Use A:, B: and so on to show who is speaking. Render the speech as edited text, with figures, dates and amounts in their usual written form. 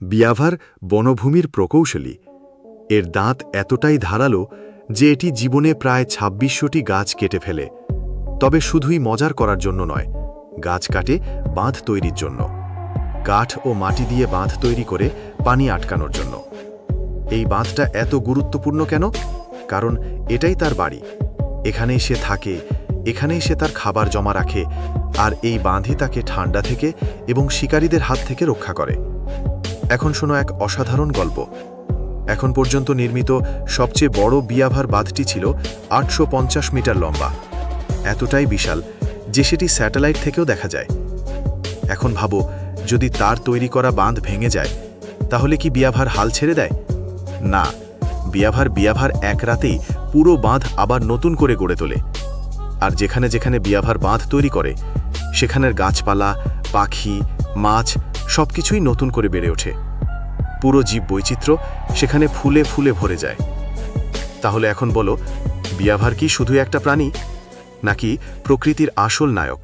A: বিয়াভার বনভূমির প্রকৌশলী। এর দাঁত এতটাই ধারালো যে এটি জীবনে প্রায় ২৬০০টি গাছ কেটে ফেলে, তবে শুধুই মজার করার জন্য নয়, গাছ কাটে বাঁধ তৈরির জন্য। কাঠ ও মাটি দিয়ে বাঁধ তৈরি করে পানি আটকানোর জন্য। এই বাঁধটা এত গুরুত্বপূর্ণ কেন? কারণ এটাই তার বাড়ি। এখানেই সে থাকে, এখানেই সে তার খাবার জমা রাখে, আর এই বাঁধই তাকে ঠান্ডা থেকে এবং শিকারীদের হাত থেকে রক্ষা করে। এখন শোনো এক অসাধারণ গল্প। এখন পর্যন্ত নির্মিত সবচেয়ে বড় বিয়াভার বাঁধটি ছিল ৮৫০ মিটার লম্বা। এতটাই বিশাল যে সেটি স্যাটেলাইট থেকেও দেখা যায়। এখন ভাবো, যদি তার তৈরি করা বাঁধ ভেঙে যায়, তাহলে কি বিয়াভার হাল ছেড়ে দেয়? না, বিয়াভার এক রাতেই পুরো বাঁধ আবার নতুন করে গড়ে তোলে। আর যেখানে যেখানে বিয়াভার বাঁধ তৈরি করে, সেখানের গাছপালা, পাখি, মাছ সবকিছুই নতুন করে বেড়ে ওঠে। পুরো জীব বৈচিত্র্য সেখানে ফুলে ফুলে ভরে যায়। তাহলে এখন বলো, বিয়াভার কি শুধু একটা প্রাণী, নাকি প্রকৃতির আসল নায়ক?